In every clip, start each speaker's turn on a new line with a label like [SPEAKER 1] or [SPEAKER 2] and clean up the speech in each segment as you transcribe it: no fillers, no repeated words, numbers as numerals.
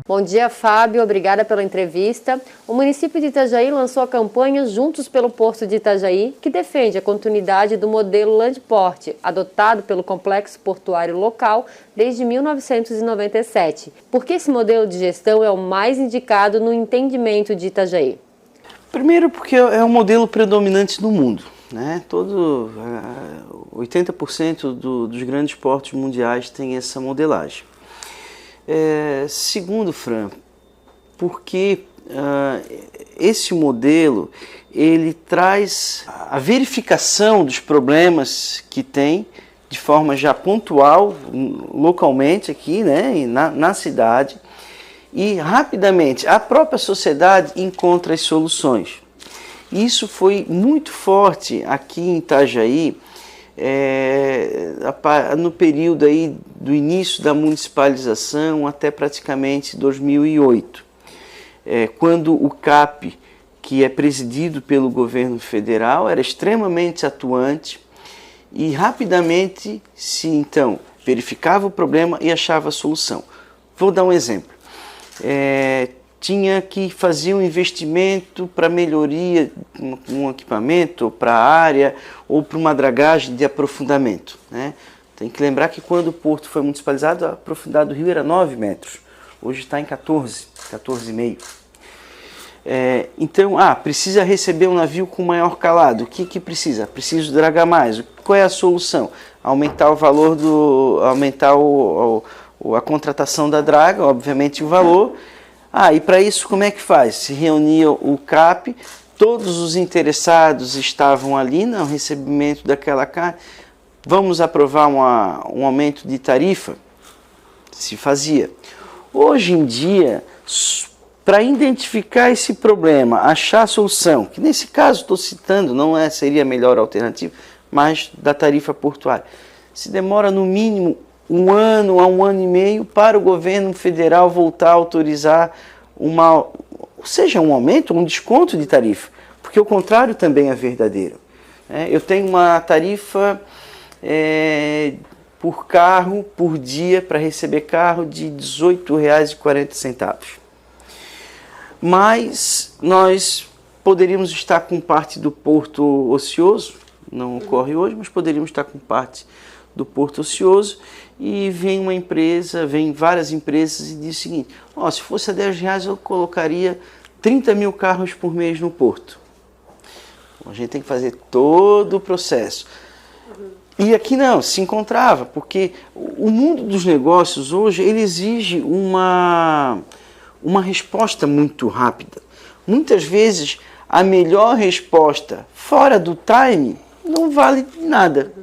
[SPEAKER 1] Bom dia, Fábio. Obrigada pela entrevista. O município de Itajaí lançou a campanha Juntos pelo Porto de Itajaí, que defende a continuidade do modelo Landport, adotado pelo Complexo Portuário Local desde 1997. Por que esse modelo de gestão é o mais indicado no entendimento de Itajaí?
[SPEAKER 2] Primeiro porque é o modelo predominante no mundo, né? 80% dos grandes portos mundiais têm essa modelagem. Segundo, Fran, porque esse modelo ele traz a verificação dos problemas que tem de forma já pontual, localmente aqui, né, na cidade, e rapidamente a própria sociedade encontra as soluções. Isso foi muito forte aqui em Itajaí, no período aí do início da municipalização até praticamente 2008, quando o CAP, que é presidido pelo governo federal, era extremamente atuante e rapidamente se então verificava o problema e achava a solução. Vou dar um exemplo. Tinha que fazer um investimento para melhoria, um equipamento para a área ou para uma dragagem de aprofundamento, né? Tem que lembrar que quando o porto foi municipalizado, a profundidade do rio era 9 metros, hoje está em 14,5. Então, precisa receber um navio com maior calado. O que precisa? Preciso dragar mais. Qual é a solução? Aumentar o valor a contratação da draga, obviamente o valor. E para isso como é que faz? Se reunia o CAP, todos os interessados estavam ali no recebimento daquela carga. Vamos aprovar um aumento de tarifa? Se fazia. Hoje em dia, para identificar esse problema, achar a solução, que nesse caso estou citando, seria a melhor alternativa, mas da tarifa portuária, se demora no mínimo 1 ano a 1 ano e meio para o governo federal voltar a autorizar um aumento, um desconto de tarifa, porque o contrário também é verdadeiro. Eu tenho uma tarifa por carro, por dia, para receber carro de R$ 18,40. Mas nós poderíamos estar com parte do porto ocioso, não ocorre hoje, mas poderíamos estar com parte do porto ocioso, e vem várias empresas e diz o seguinte: se fosse a R$10 eu colocaria 30 mil carros por mês no porto. A gente tem que fazer todo o processo. E aqui não, se encontrava, porque o mundo dos negócios hoje ele exige uma resposta muito rápida. Muitas vezes a melhor resposta fora do time não vale nada.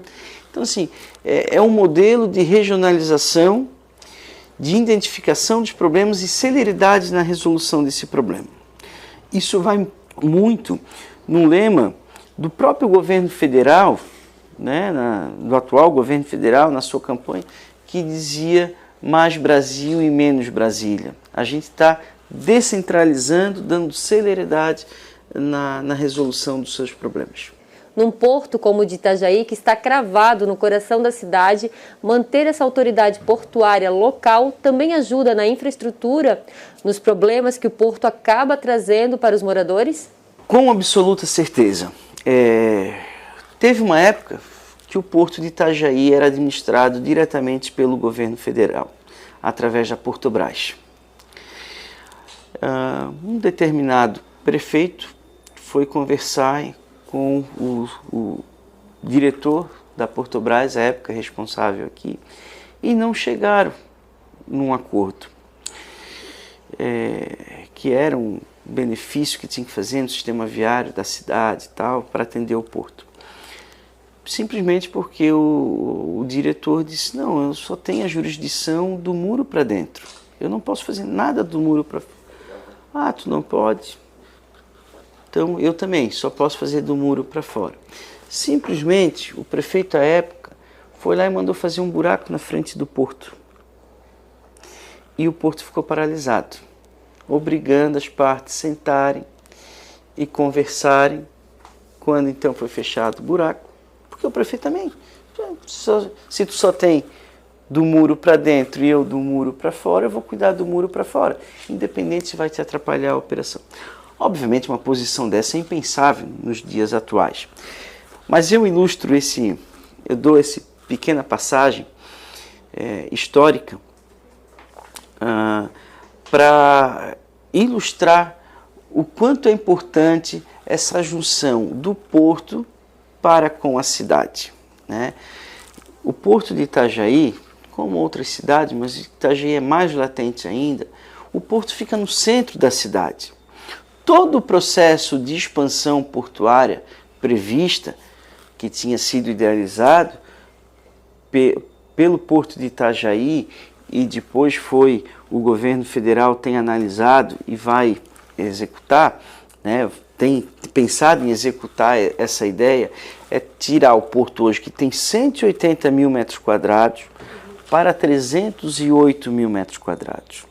[SPEAKER 2] Então, assim, é um modelo de regionalização, de identificação dos problemas e celeridade na resolução desse problema. Isso vai muito no lema do próprio governo federal, né, do atual governo federal, na sua campanha, que dizia mais Brasil e menos Brasília. A gente está descentralizando, dando celeridade na resolução dos seus problemas.
[SPEAKER 1] Num porto como o de Itajaí, que está cravado no coração da cidade, manter essa autoridade portuária local também ajuda na infraestrutura, nos problemas que o porto acaba trazendo para os moradores?
[SPEAKER 2] Com absoluta certeza. Teve uma época que o porto de Itajaí era administrado diretamente pelo governo federal, através da Portobras. Um determinado prefeito foi conversar com o diretor da Portobras, à época responsável aqui, e não chegaram num acordo, que era um benefício que tinha que fazer no sistema viário da cidade e tal, para atender o porto. Simplesmente porque o diretor disse: não, eu só tenho a jurisdição do muro para dentro, eu não posso fazer nada do muro para fora. Tu não pode? Então, eu também só posso fazer do muro para fora. Simplesmente, o prefeito à época foi lá e mandou fazer um buraco na frente do porto. E o porto ficou paralisado, obrigando as partes a sentarem e conversarem. Quando então foi fechado o buraco, porque o prefeito também, se tu só tem do muro para dentro e eu do muro para fora, eu vou cuidar do muro para fora, independente se vai te atrapalhar a operação. Obviamente, uma posição dessa é impensável nos dias atuais. Mas eu ilustro eu dou essa pequena passagem histórica para ilustrar o quanto é importante essa junção do porto para com a cidade, né? O porto de Itajaí, como outras cidades, mas Itajaí é mais latente ainda, o porto fica no centro da cidade. Todo o processo de expansão portuária prevista, que tinha sido idealizado pelo porto de Itajaí e depois o governo federal tem analisado e vai executar, né, tem pensado em executar essa ideia, é tirar o porto hoje, que tem 180 mil metros quadrados, para 308 mil metros quadrados.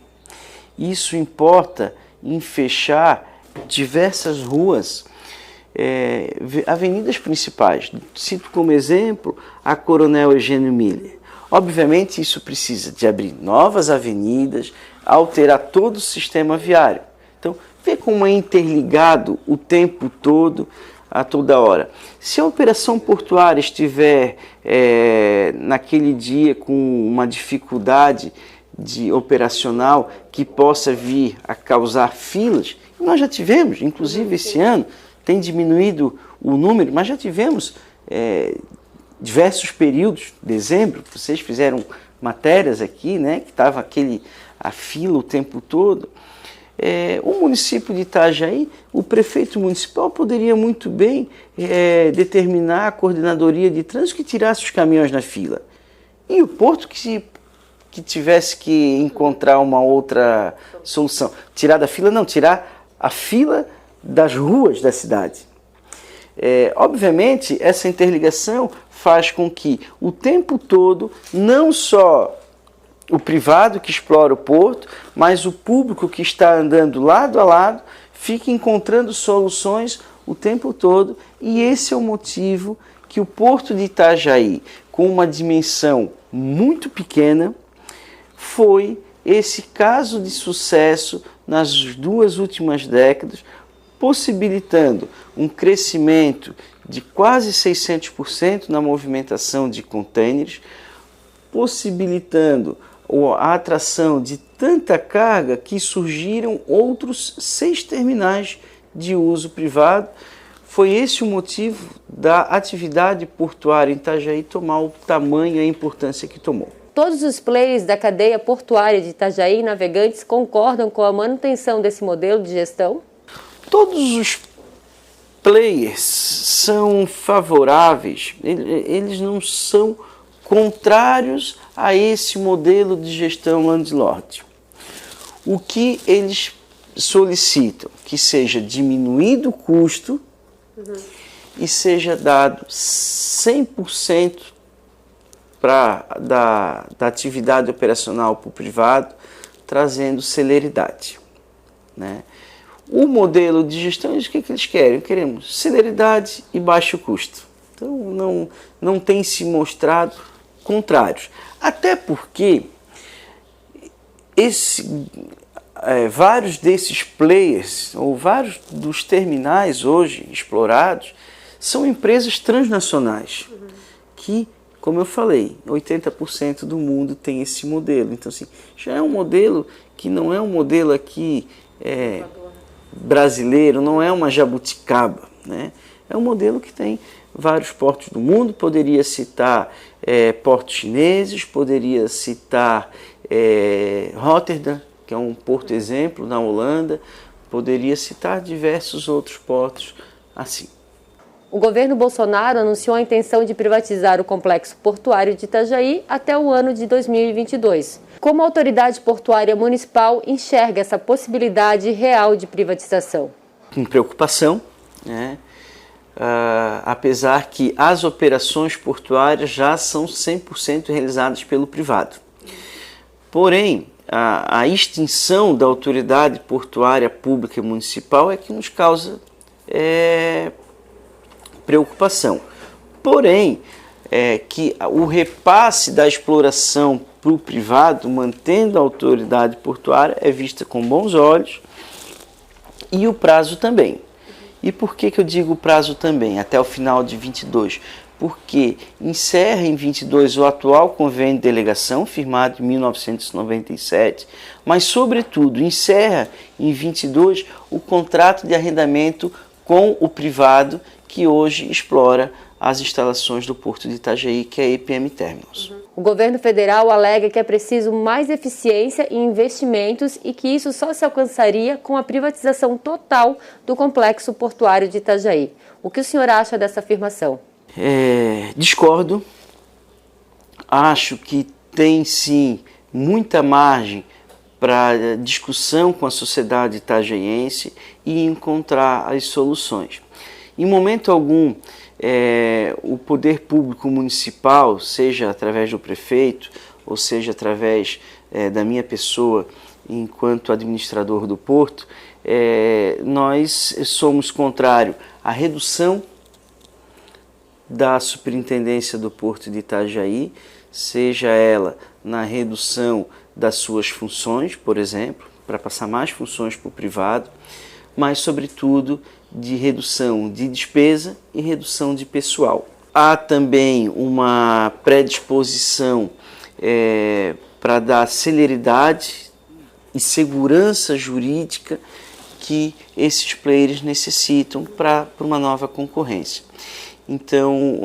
[SPEAKER 2] Isso importa em fechar diversas ruas, avenidas principais. Cito como exemplo a Coronel Eugênio Miller. Obviamente isso precisa de abrir novas avenidas, alterar todo o sistema viário. Então, vê como é interligado o tempo todo, a toda hora. Se a operação portuária estiver naquele dia com uma dificuldade operacional que possa vir a causar filas, nós já tivemos, inclusive esse ano, tem diminuído o número, mas já tivemos diversos períodos, dezembro, vocês fizeram matérias aqui, né, que estava a fila o tempo todo. O município de Itajaí, o prefeito municipal poderia muito bem determinar a coordenadoria de trânsito que tirasse os caminhões na fila. E o porto que tivesse que encontrar uma outra solução. Tirar da fila, não, tirar a fila das ruas da cidade. Obviamente, essa interligação faz com que o tempo todo, não só o privado que explora o porto, mas o público que está andando lado a lado, fique encontrando soluções o tempo todo, e esse é o motivo que o porto de Itajaí, com uma dimensão muito pequena, foi esse caso de sucesso nas 2 últimas décadas, possibilitando um crescimento de quase 600% na movimentação de contêineres, possibilitando a atração de tanta carga que surgiram outros 6 terminais de uso privado. Foi esse o motivo da atividade portuária em Itajaí tomar o tamanho e a importância que tomou.
[SPEAKER 1] Todos os players da cadeia portuária de Itajaí e Navegantes concordam com a manutenção desse modelo de gestão?
[SPEAKER 2] Todos os players são favoráveis, eles não são contrários a esse modelo de gestão landlord. O que eles solicitam? Que seja diminuído o custo e seja dado 100% da atividade operacional para o privado, trazendo celeridade, né? O modelo de gestão, o que eles querem? Queremos celeridade e baixo custo. Então, não tem se mostrado contrários. Até porque vários desses players, ou vários dos terminais hoje explorados, são empresas transnacionais, que, como eu falei, 80% do mundo tem esse modelo. Então, assim, já é um modelo que não é um modelo aqui brasileiro, não é uma jabuticaba, né? É um modelo que tem vários portos do mundo. Poderia citar portos chineses, poderia citar Rotterdam, que é um porto exemplo na Holanda, poderia citar diversos outros portos assim.
[SPEAKER 1] O governo Bolsonaro anunciou a intenção de privatizar o complexo portuário de Itajaí até o ano de 2022. Como a autoridade portuária municipal enxerga essa possibilidade real de privatização?
[SPEAKER 2] Com preocupação, né? Apesar que as operações portuárias já são 100% realizadas pelo privado. Porém, a extinção da autoridade portuária pública e municipal é que nos causa preocupação. Porém, que o repasse da exploração para o privado, mantendo a autoridade portuária, é vista com bons olhos, e o prazo também. E por que eu digo o prazo também, até o final de 22? Porque encerra em 22 o atual convênio de delegação, firmado em 1997, mas, sobretudo, encerra em 22 o contrato de arrendamento com o privado que hoje explora as instalações do Porto de Itajaí, que é a EPM Terminals.
[SPEAKER 1] O governo federal alega que é preciso mais eficiência e investimentos e que isso só se alcançaria com a privatização total do complexo portuário de Itajaí. O que o senhor acha dessa afirmação?
[SPEAKER 2] Discordo. Acho que tem sim muita margem para discussão com a sociedade itajaiense e encontrar as soluções. Em momento algum, o poder público municipal, seja através do prefeito, ou seja através da minha pessoa enquanto administrador do porto, nós somos contrários à redução da superintendência do Porto de Itajaí, seja ela na redução das suas funções, por exemplo, para passar mais funções para o privado, mas, sobretudo, de redução de despesa e redução de pessoal. Há também uma predisposição para dar celeridade e segurança jurídica que esses players necessitam para uma nova concorrência. Então,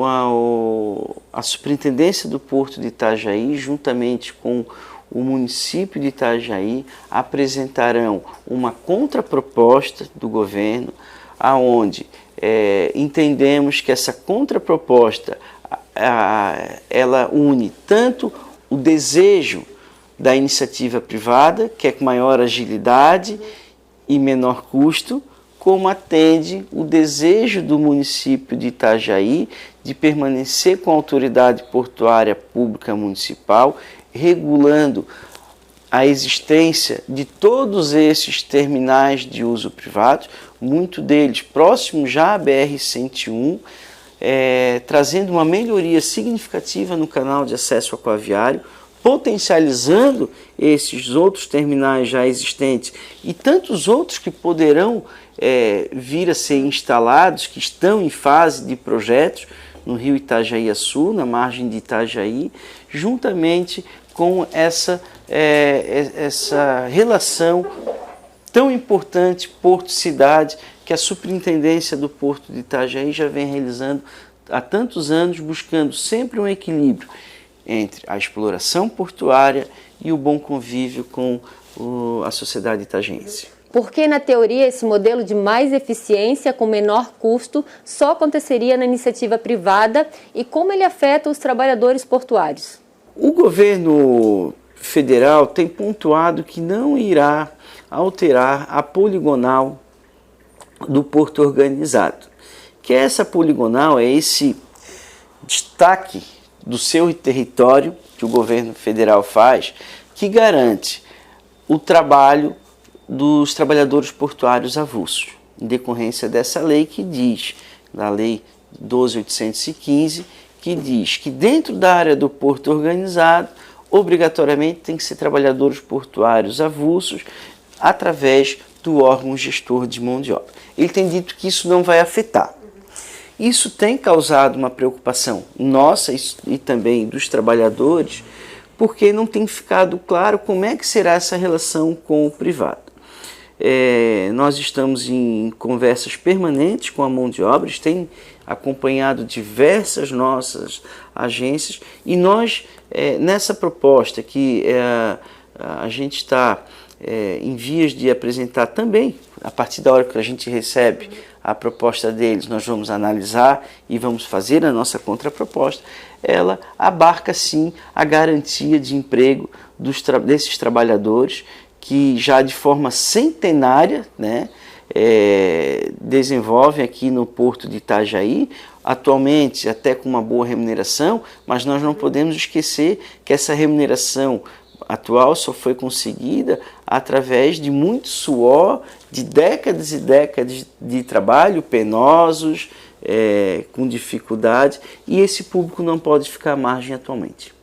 [SPEAKER 2] a Superintendência do Porto de Itajaí, juntamente com o município de Itajaí, apresentarão uma contraproposta do governo, aonde entendemos que essa contraproposta ela une tanto o desejo da iniciativa privada, que é com maior agilidade e menor custo, como atende o desejo do município de Itajaí de permanecer com a autoridade portuária pública municipal, regulando a existência de todos esses terminais de uso privado, muito deles próximos já à BR-101, trazendo uma melhoria significativa no canal de acesso aquaviário, potencializando esses outros terminais já existentes e tantos outros que poderão vir a ser instalados, que estão em fase de projetos no rio Itajaí-Açu, na margem de Itajaí, juntamente com essa relação tão importante porto-cidade que a Superintendência do Porto de Itajaí já vem realizando há tantos anos, buscando sempre um equilíbrio entre a exploração portuária e o bom convívio com a sociedade itajaiense.
[SPEAKER 1] Por que, na teoria, esse modelo de mais eficiência com menor custo só aconteceria na iniciativa privada e como ele afeta os trabalhadores portuários?
[SPEAKER 2] O governo federal tem pontuado que não irá alterar a poligonal do porto organizado. Que essa poligonal é esse destaque do seu território que o governo federal faz, que garante o trabalho dos trabalhadores portuários avulsos, em decorrência dessa lei que diz, da lei 12.815, que diz que dentro da área do porto organizado, obrigatoriamente tem que ser trabalhadores portuários avulsos através do órgão gestor de mão de obra. Ele tem dito que isso não vai afetar. Isso tem causado uma preocupação nossa e também dos trabalhadores, porque não tem ficado claro como é que será essa relação com o privado. Nós estamos em conversas permanentes com a mão de obra, tem acompanhado diversas nossas agências e nós, nessa proposta que a gente está em vias de apresentar também, a partir da hora que a gente recebe a proposta deles, nós vamos analisar e vamos fazer a nossa contraproposta, ela abarca sim a garantia de emprego desses trabalhadores que já de forma centenária, né, desenvolvem aqui no Porto de Itajaí, atualmente até com uma boa remuneração, mas nós não podemos esquecer que essa remuneração atual só foi conseguida através de muito suor, de décadas e décadas de trabalho penosos, com dificuldade, e esse público não pode ficar à margem atualmente.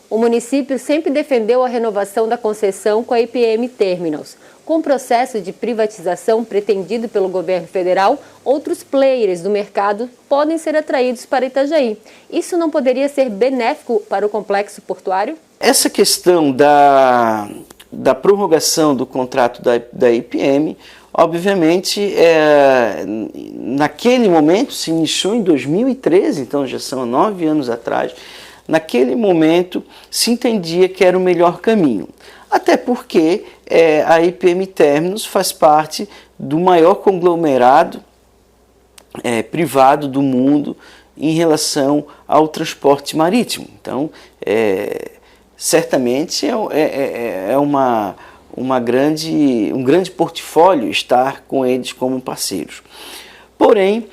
[SPEAKER 1] O município sempre defendeu a renovação da concessão com a IPM Terminals. Com o processo de privatização pretendido pelo governo federal, outros players do mercado podem ser atraídos para Itajaí. Isso não poderia ser benéfico para o complexo portuário?
[SPEAKER 2] Essa questão da prorrogação do contrato da IPM, obviamente, naquele momento, se iniciou em 2013, então já são 9 anos atrás, naquele momento se entendia que era o melhor caminho. Até porque a IPM Terminals faz parte do maior conglomerado privado do mundo em relação ao transporte marítimo. Então, certamente um grande portfólio estar com eles como parceiros. Porém,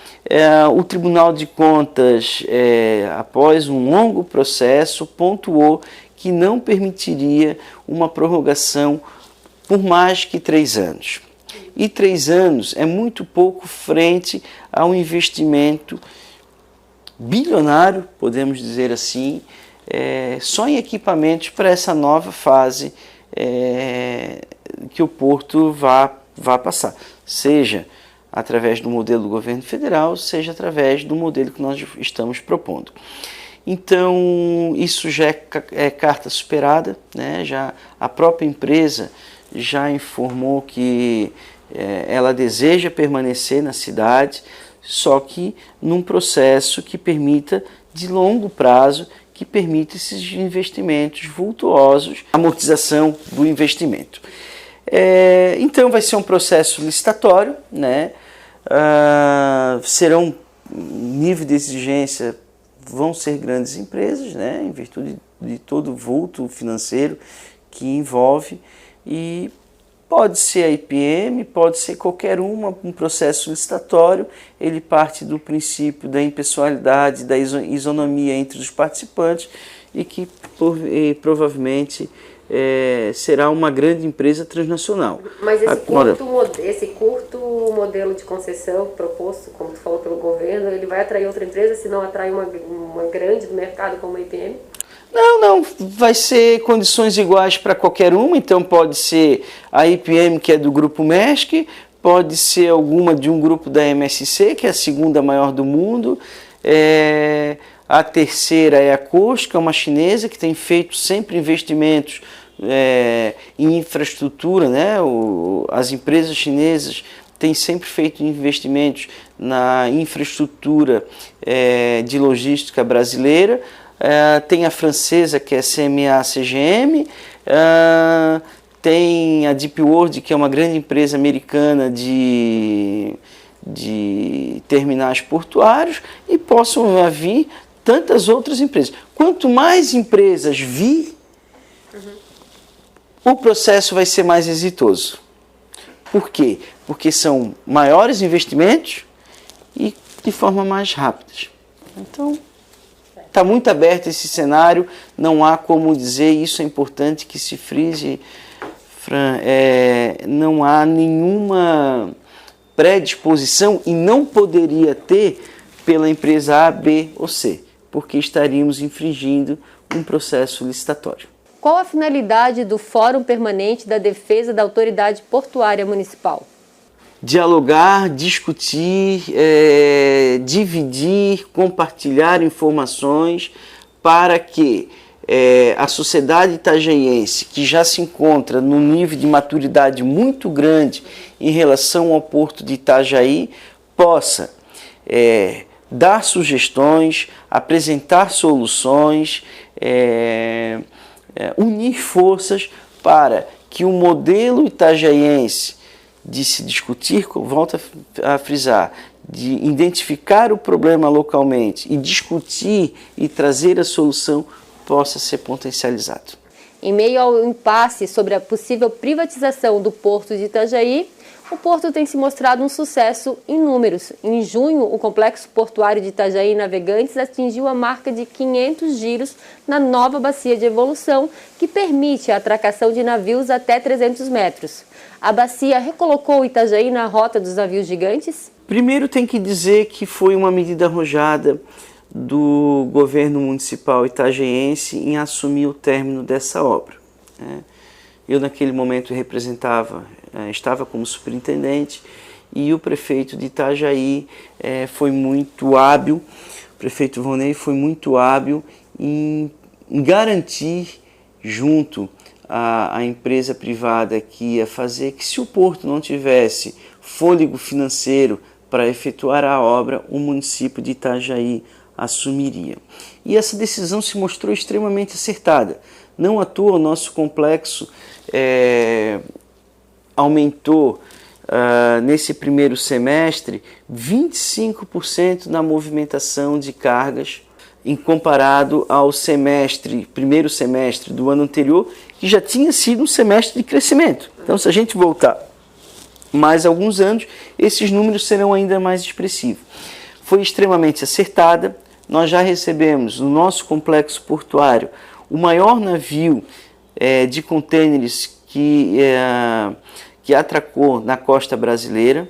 [SPEAKER 2] o Tribunal de Contas, após um longo processo, pontuou que não permitiria uma prorrogação por mais que 3 anos. E 3 anos é muito pouco frente a um investimento bilionário, podemos dizer assim, só em equipamentos para essa nova fase que o Porto vá passar, seja através do modelo do governo federal, seja através do modelo que nós estamos propondo. Então, isso já é carta superada, né? Já a própria empresa já informou que ela deseja permanecer na cidade, só que num processo que permita, de longo prazo, que permita esses investimentos vultuosos, amortização do investimento. Então, vai ser um processo licitatório, né? Serão nível de exigência, vão ser grandes empresas, né, em virtude de todo o vulto financeiro que envolve, e pode ser a IPM, pode ser qualquer um processo licitatório. Ele parte do princípio da impessoalidade, da isonomia entre os participantes, e que provavelmente será uma grande empresa transnacional.
[SPEAKER 1] Mas esse curto modelo de concessão proposto, como tu falou, pelo governo, ele vai atrair outra empresa, se não atrai uma grande do mercado como a IPM?
[SPEAKER 2] Não, vai ser condições iguais para qualquer uma. Então pode ser a IPM, que é do grupo Maersk, pode ser alguma de um grupo da MSC, que é a segunda maior do mundo. A terceira é a Cosco, que é uma chinesa que tem feito sempre investimentos em infraestrutura, né? As empresas chinesas têm sempre feito investimentos na infraestrutura de logística brasileira. Tem a francesa, que é a CMA-CGM, tem a Deep World, que é uma grande empresa americana de terminais portuários, e possam vir tantas outras empresas. Quanto mais empresas vir, o processo vai ser mais exitoso. Por quê? Porque são maiores investimentos e de forma mais rápida. Então, está muito aberto esse cenário, não há como dizer, isso é importante que se frise, Fran, não há nenhuma predisposição, e não poderia ter pela empresa A, B ou C, porque estaríamos infringindo um processo licitatório.
[SPEAKER 1] Qual a finalidade do Fórum Permanente da Defesa da Autoridade Portuária Municipal?
[SPEAKER 2] Dialogar, discutir, dividir, compartilhar informações para que a sociedade itajaiense, que já se encontra num nível de maturidade muito grande em relação ao Porto de Itajaí, possa dar sugestões, apresentar soluções, unir forças para que o modelo itajaiense de se discutir, volto a frisar, de identificar o problema localmente e discutir e trazer a solução, possa ser potencializado.
[SPEAKER 1] Em meio ao impasse sobre a possível privatização do Porto de Itajaí, O porto tem se mostrado um sucesso em números. Em junho, o Complexo Portuário de Itajaí Navegantes atingiu a marca de 500 giros na nova bacia de evolução, que permite a atracação de navios até 300 metros. A bacia recolocou Itajaí na rota dos navios gigantes?
[SPEAKER 2] Primeiro tem que dizer que foi uma medida arrojada do governo municipal itajaiense em assumir o término dessa obra. Eu naquele momento estava como superintendente, e o prefeito de Itajaí foi muito hábil, o prefeito Vonei foi muito hábil em garantir junto à empresa privada que ia fazer, que se o porto não tivesse fôlego financeiro para efetuar a obra, o município de Itajaí assumiria. E essa decisão se mostrou extremamente acertada. Não à toa o nosso complexo aumentou nesse primeiro semestre 25% na movimentação de cargas em comparado ao primeiro semestre do ano anterior, que já tinha sido um semestre de crescimento. Então, se a gente voltar mais alguns anos, esses números serão ainda mais expressivos. Foi extremamente acertada. Nós já recebemos no nosso complexo portuário o maior navio de contêineres que atracou na costa brasileira,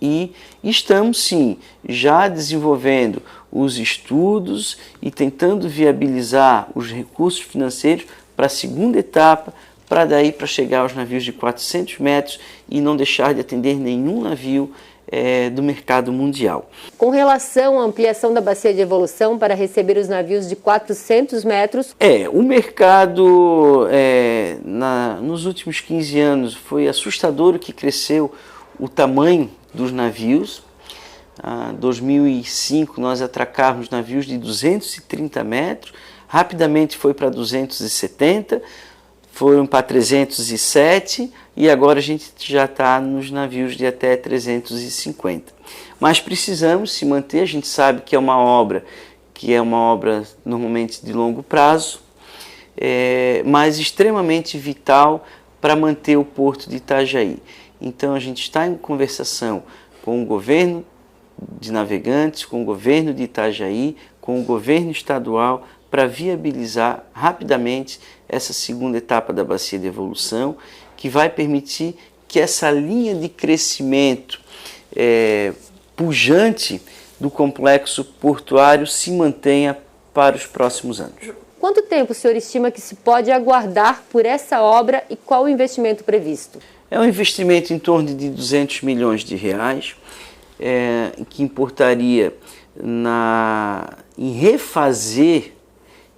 [SPEAKER 2] e estamos sim já desenvolvendo os estudos e tentando viabilizar os recursos financeiros para a segunda etapa, para chegar aos navios de 400 metros e não deixar de atender nenhum navio do mercado mundial.
[SPEAKER 1] Com relação à ampliação da bacia de evolução para receber os navios de 400 metros...
[SPEAKER 2] O mercado nos últimos 15 anos foi assustador o que cresceu o tamanho dos navios. Em 2005 nós atracávamos navios de 230 metros, rapidamente foi para 270, foram para 307 e agora a gente já está nos navios de até 350. Mas precisamos se manter, a gente sabe que é uma obra normalmente de longo prazo, mas extremamente vital para manter o porto de Itajaí. Então a gente está em conversação com o governo de Navegantes, com o governo de Itajaí, com o governo estadual, para viabilizar rapidamente essa segunda etapa da bacia de evolução, que vai permitir que essa linha de crescimento pujante do complexo portuário se mantenha para os próximos anos.
[SPEAKER 1] Quanto tempo o senhor estima que se pode aguardar por essa obra e qual o investimento previsto?
[SPEAKER 2] É um investimento em torno de 200 milhões de reais, que importaria em refazer,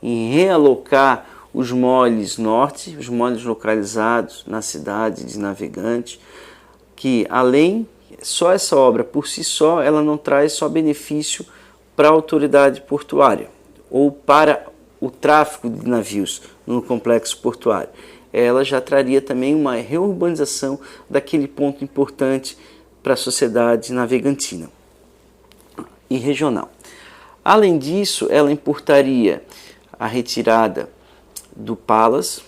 [SPEAKER 2] em realocar os moles norte, os moles localizados na cidade de Navegantes, que só essa obra por si só, ela não traz só benefício para a autoridade portuária ou para o tráfego de navios no complexo portuário. Ela já traria também uma reurbanização daquele ponto importante para a sociedade navegantina e regional. Além disso, ela importaria a retirada do Palas,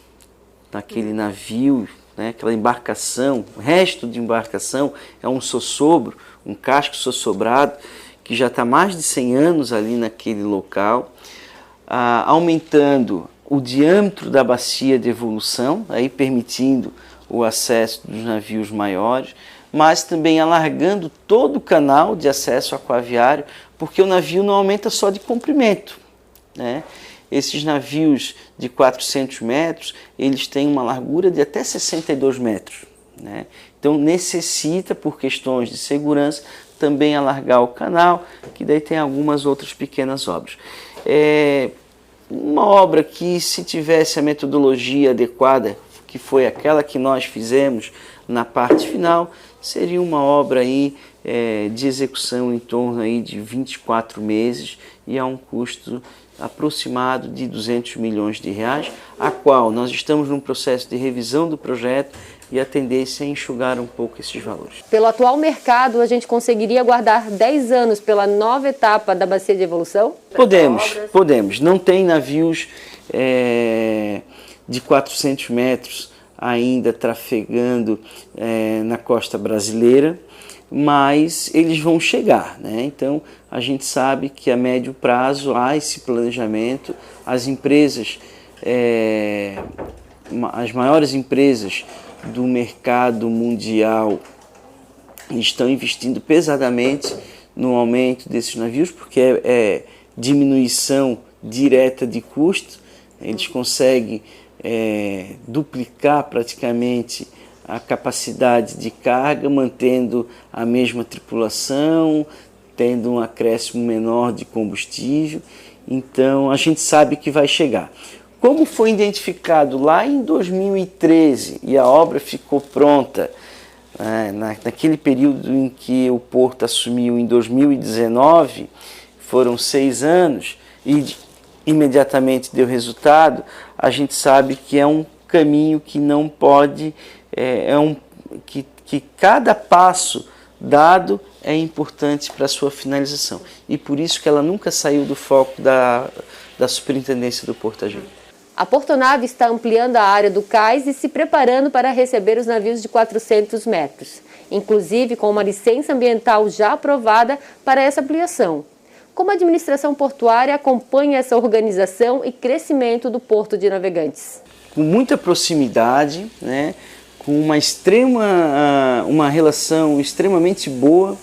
[SPEAKER 2] daquele navio, aquela embarcação, o resto de embarcação é um sossobro, um casco sossobrado, que já está mais de 100 anos ali naquele local, aumentando o diâmetro da bacia de evolução, aí permitindo o acesso dos navios maiores, mas também alargando todo o canal de acesso aquaviário, porque o navio não aumenta só de comprimento, Esses navios de 400 metros, eles têm uma largura de até 62 metros. Então necessita, por questões de segurança, também alargar o canal, que daí tem algumas outras pequenas obras. Uma obra que, se tivesse a metodologia adequada, que foi aquela que nós fizemos na parte final, seria uma obra aí, de execução em torno aí de 24 meses e a um custo aproximado de 200 milhões de reais, a qual nós estamos num processo de revisão do projeto e a tendência é enxugar um pouco esses valores.
[SPEAKER 1] Pelo atual mercado, a gente conseguiria aguardar 10 anos pela nova etapa da bacia de evolução?
[SPEAKER 2] Podemos. Não tem navios de 400 metros ainda trafegando na costa brasileira, mas eles vão chegar, né? Então a gente sabe que a médio prazo há esse planejamento, as empresas, as maiores empresas do mercado mundial estão investindo pesadamente no aumento desses navios, porque é diminuição direta de custo. Eles conseguem duplicar praticamente a capacidade de carga, mantendo a mesma tripulação, tendo um acréscimo menor de combustível. Então a gente sabe que vai chegar. Como foi identificado lá em 2013 e a obra ficou pronta naquele período em que o porto assumiu em 2019, foram 6 anos e imediatamente deu resultado, a gente sabe que é um caminho que não pode, que cada passo dado é importante para a sua finalização. E por isso que ela nunca saiu do foco da Superintendência do Porto Itajaí.
[SPEAKER 1] A Portonave está ampliando a área do cais e se preparando para receber os navios de 400 metros, inclusive com uma licença ambiental já aprovada para essa ampliação. Como a administração portuária acompanha essa organização e crescimento do Porto de Navegantes?
[SPEAKER 2] Com muita proximidade, né, com uma relação extremamente boa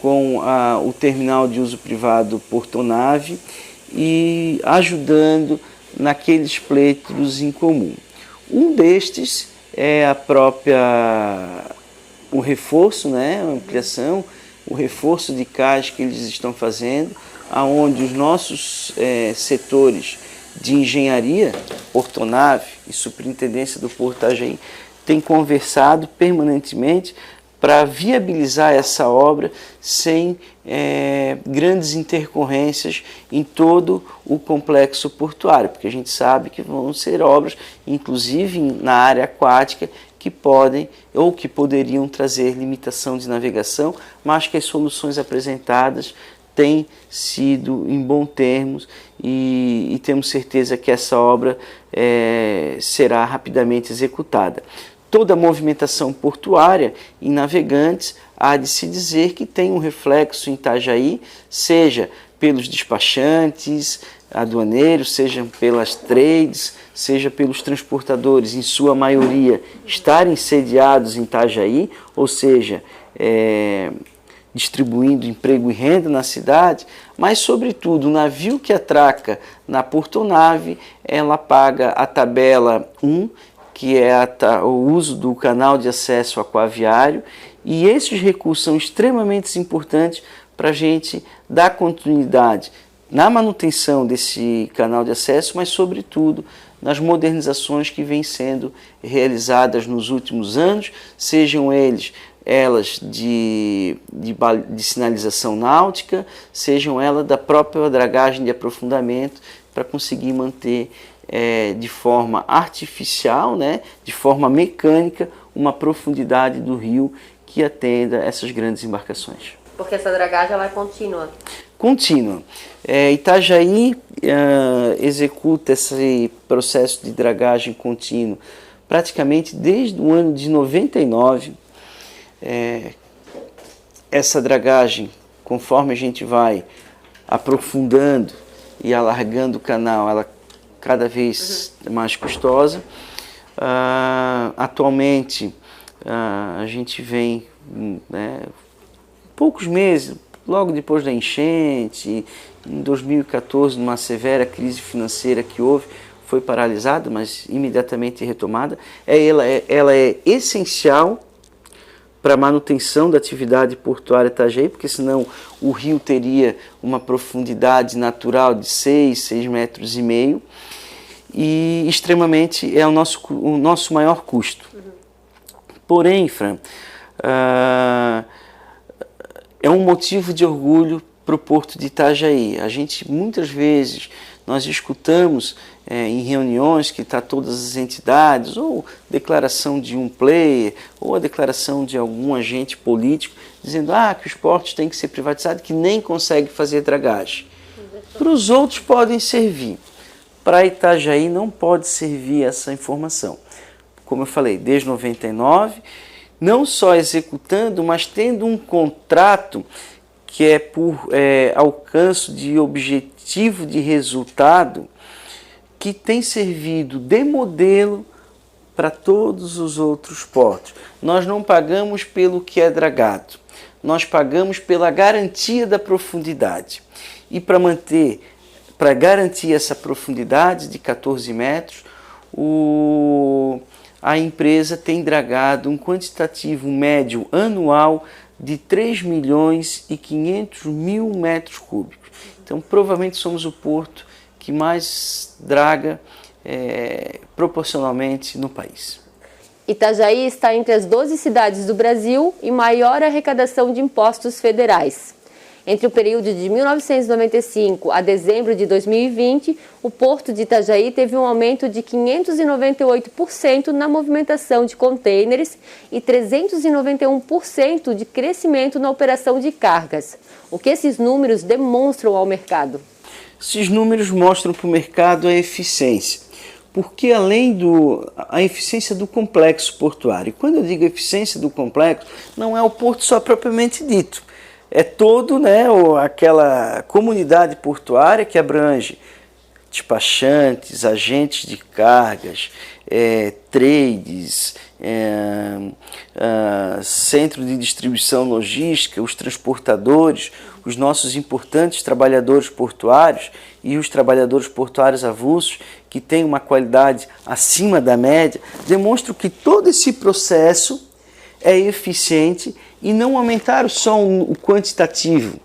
[SPEAKER 2] com o terminal de uso privado Portonave e ajudando naqueles pleitos em comum. Um destes é o reforço, né, a ampliação, o reforço de cais que eles estão fazendo, aonde os nossos setores de engenharia, Portonave e Superintendência do Porto Itajaí têm conversado permanentemente para viabilizar essa obra sem grandes intercorrências em todo o complexo portuário, porque a gente sabe que vão ser obras, inclusive na área aquática, que podem ou que poderiam trazer limitação de navegação, mas que as soluções apresentadas têm sido em bons termos e temos certeza que essa obra será rapidamente executada. Toda a movimentação portuária em Navegantes há de se dizer que tem um reflexo em Itajaí, seja pelos despachantes, aduaneiros, seja pelas trades, seja pelos transportadores, em sua maioria, estarem sediados em Itajaí, ou seja, distribuindo emprego e renda na cidade, mas, sobretudo, o navio que atraca na Portonave, ela paga a tabela 1, que é o uso do canal de acesso aquaviário, e esses recursos são extremamente importantes para a gente dar continuidade na manutenção desse canal de acesso, mas, sobretudo, nas modernizações que vêm sendo realizadas nos últimos anos, sejam elas de sinalização náutica, sejam elas da própria dragagem de aprofundamento, para conseguir manter de forma artificial, né, de forma mecânica, uma profundidade do rio que atenda essas grandes embarcações.
[SPEAKER 1] Porque essa dragagem ela é contínua?
[SPEAKER 2] Contínua. Itajaí executa esse processo de dragagem contínua praticamente desde o ano de 99. Essa dragagem, conforme a gente vai aprofundando e alargando o canal, ela cada vez mais custosa. Atualmente a gente vem poucos meses, logo depois da enchente, em 2014, numa severa crise financeira que houve, foi paralisada, mas imediatamente retomada. Ela é essencial para a manutenção da atividade portuária Itajaí, porque senão o rio teria uma profundidade natural de 6,5 metros, e extremamente é o nosso maior custo. Porém, Fran, é um motivo de orgulho para o Porto de Itajaí. A gente, muitas vezes, nós escutamos em reuniões que está todas as entidades, ou declaração de um player, ou a declaração de algum agente político, dizendo que os portos têm que ser privatizados, que nem consegue fazer dragagem. Para os outros podem servir. Para Itajaí não pode servir essa informação. como eu falei, desde 99, não só executando, mas tendo um contrato que é por alcance de objetivo de resultado, que tem servido de modelo para todos os outros portos. Nós não pagamos pelo que é dragado, nós pagamos pela garantia da profundidade. E para garantir essa profundidade de 14 metros, a empresa tem dragado um quantitativo médio anual de 3.500.000 metros cúbicos. Então, provavelmente somos o porto que mais draga proporcionalmente no país.
[SPEAKER 1] Itajaí está entre as 12 cidades do Brasil em maior arrecadação de impostos federais. Entre o período de 1995 a dezembro de 2020, o Porto de Itajaí teve um aumento de 598% na movimentação de contêineres e 391% de crescimento na operação de cargas. O que esses números demonstram ao mercado?
[SPEAKER 2] Esses números mostram para o mercado a eficiência, porque além a eficiência do complexo portuário, e quando eu digo eficiência do complexo, não é o porto só propriamente dito, é todo, aquela comunidade portuária que abrange despachantes, agentes de cargas, trades, centro de distribuição logística, os transportadores, os nossos importantes trabalhadores portuários e os trabalhadores portuários avulsos, que têm uma qualidade acima da média, demonstram que todo esse processo é eficiente e não aumentaram só o quantitativo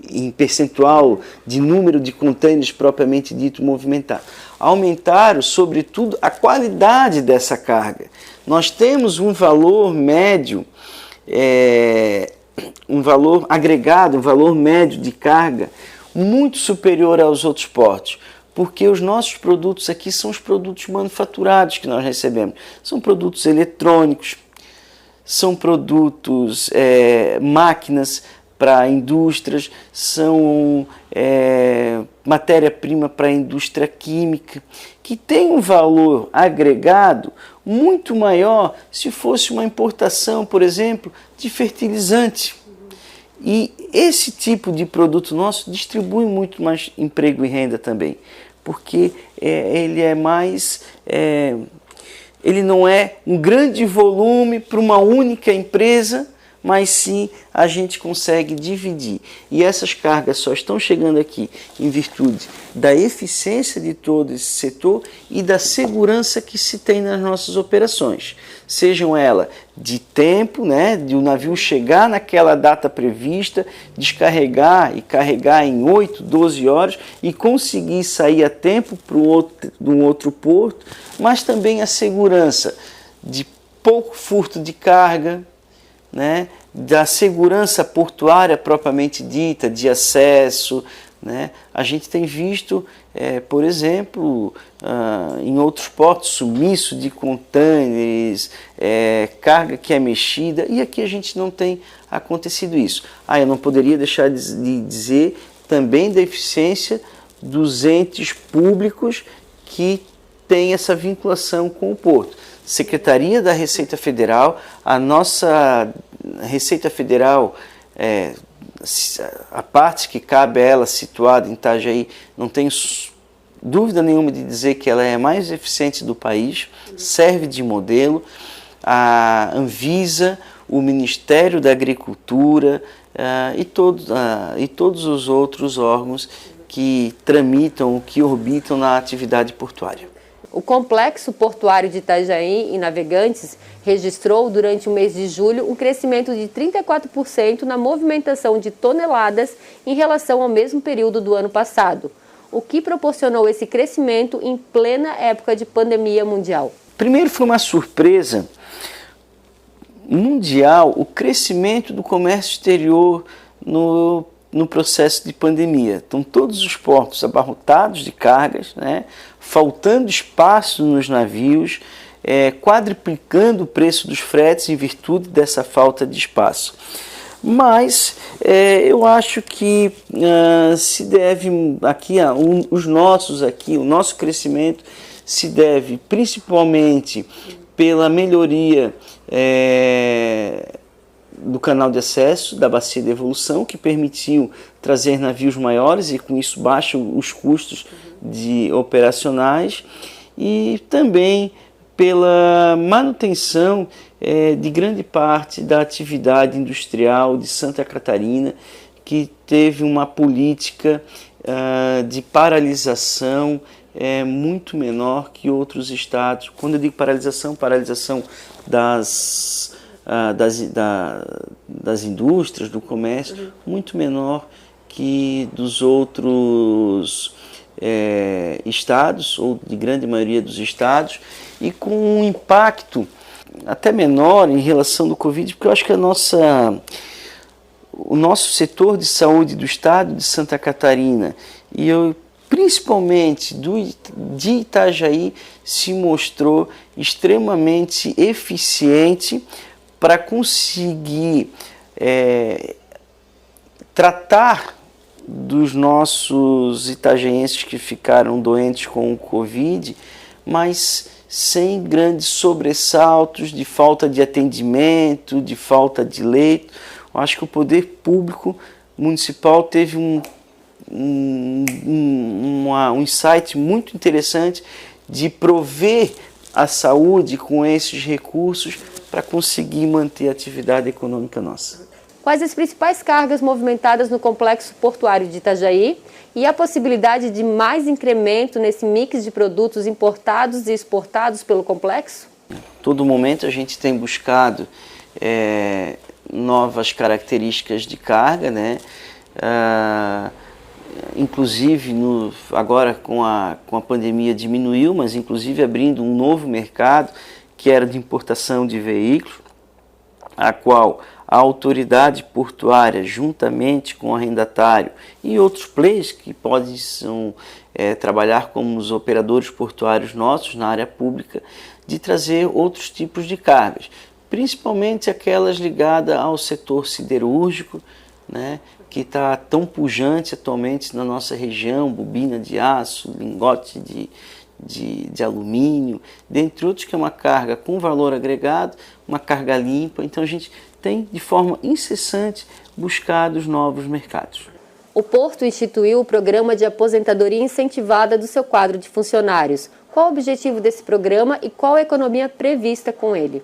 [SPEAKER 2] em percentual de número de contêineres propriamente dito movimentado. Aumentaram, sobretudo, a qualidade dessa carga. Nós temos um valor médio, um valor agregado, um valor médio de carga muito superior aos outros portos, porque os nossos produtos aqui são os produtos manufaturados que nós recebemos. São produtos eletrônicos, são produtos, máquinas para indústrias, são matéria-prima para a indústria química, que tem um valor agregado muito maior se fosse uma importação, por exemplo, de fertilizante. E esse tipo de produto nosso distribui muito mais emprego e renda também, porque ele é mais... ele não é um grande volume para uma única empresa, mas sim a gente consegue dividir. E essas cargas só estão chegando aqui em virtude da eficiência de todo esse setor e da segurança que se tem nas nossas operações. Sejam elas de tempo, de o navio chegar naquela data prevista, descarregar e carregar em 8, 12 horas e conseguir sair a tempo para um outro porto, mas também a segurança de pouco furto de carga, da segurança portuária propriamente dita, de acesso. A gente tem visto, por exemplo, em outros portos, sumiço de contêineres, carga que é mexida, e aqui a gente não tem acontecido isso. Eu não poderia deixar de dizer também da eficiência dos entes públicos que têm essa vinculação com o porto. Secretaria da Receita Federal, a nossa Receita Federal, a parte que cabe a ela situada em Itajaí, não tenho dúvida nenhuma de dizer que ela é a mais eficiente do país, serve de modelo. A Anvisa, o Ministério da Agricultura e todos os outros órgãos que tramitam, que orbitam na atividade portuária.
[SPEAKER 1] O Complexo Portuário de Itajaí e Navegantes registrou durante o mês de julho um crescimento de 34% na movimentação de toneladas em relação ao mesmo período do ano passado, o que proporcionou esse crescimento em plena época de pandemia mundial.
[SPEAKER 2] Primeiro, foi uma surpresa mundial o crescimento do comércio exterior no processo de pandemia. Então, todos os portos abarrotados de cargas, faltando espaço nos navios, quadruplicando o preço dos fretes em virtude dessa falta de espaço. Mas eu acho que se deve aqui o nosso crescimento se deve principalmente pela melhoria do canal de acesso da Bacia de Evolução, que permitiu trazer navios maiores e com isso baixam os custos operacionais, e também pela manutenção de grande parte da atividade industrial de Santa Catarina, que teve uma política de paralisação muito menor que outros estados. Quando eu digo paralisação das indústrias, do comércio, muito menor que dos outros estados, ou de grande maioria dos estados, e com um impacto até menor em relação do Covid, porque eu acho que o nosso setor de saúde do estado de Santa Catarina, principalmente de Itajaí, se mostrou extremamente eficiente para conseguir tratar dos nossos itajaenses que ficaram doentes com o Covid, mas sem grandes sobressaltos de falta de atendimento, de falta de leito. Eu acho que o poder público municipal teve um insight muito interessante de prover a saúde com esses recursos para conseguir manter a atividade econômica nossa.
[SPEAKER 1] Quais as principais cargas movimentadas no complexo portuário de Itajaí e a possibilidade de mais incremento nesse mix de produtos importados e exportados pelo complexo?
[SPEAKER 2] Todo momento a gente tem buscado novas características de carga, né? Inclusive agora com a pandemia diminuiu, mas inclusive abrindo um novo mercado que era de importação de veículos, a qual a autoridade portuária, juntamente com o arrendatário e outros players que podem trabalhar como os operadores portuários nossos na área pública, de trazer outros tipos de cargas, principalmente aquelas ligadas ao setor siderúrgico, né, que está tão pujante atualmente na nossa região, bobina de aço, lingote de alumínio, dentre outros, que é uma carga com valor agregado, uma carga limpa. Então a gente tem de forma incessante buscado os novos mercados.
[SPEAKER 1] O Porto instituiu o programa de aposentadoria incentivada do seu quadro de funcionários. Qual o objetivo desse programa e qual a economia prevista com ele?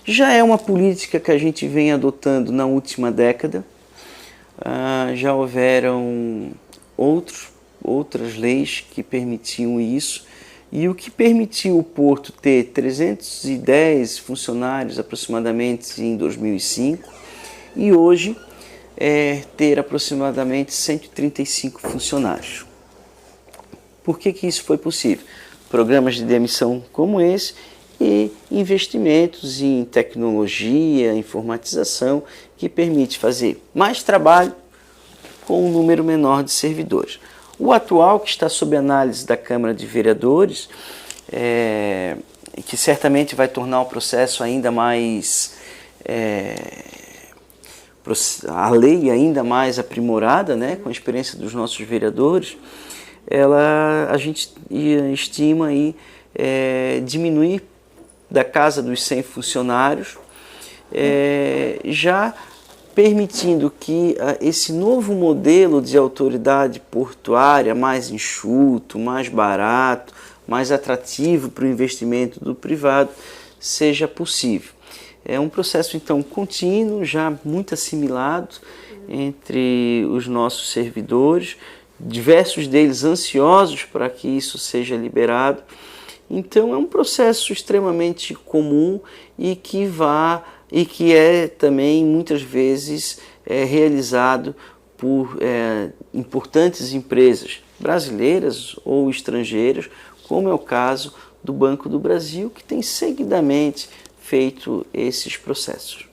[SPEAKER 2] Já é uma política que a gente vem adotando na última década. Já houveram outras leis que permitiam isso, e o que permitiu o Porto ter 310 funcionários aproximadamente em 2005 e hoje ter aproximadamente 135 funcionários. Por que isso foi possível? Programas de demissão como esse e investimentos em tecnologia, informatização, que permite fazer mais trabalho com um número menor de servidores. O atual, que está sob análise da Câmara de Vereadores, que certamente vai tornar o processo ainda mais, a lei ainda mais aprimorada, né, com a experiência dos nossos vereadores, a gente estima aí, diminuir da casa dos 100 funcionários, já permitindo que esse novo modelo de autoridade portuária, mais enxuto, mais barato, mais atrativo para o investimento do privado, seja possível. É um processo, então, contínuo, já muito assimilado entre os nossos servidores, diversos deles ansiosos para que isso seja liberado. Então, é um processo extremamente comum e que é também muitas vezes realizado por importantes empresas brasileiras ou estrangeiras, como é o caso do Banco do Brasil, que tem seguidamente feito esses processos.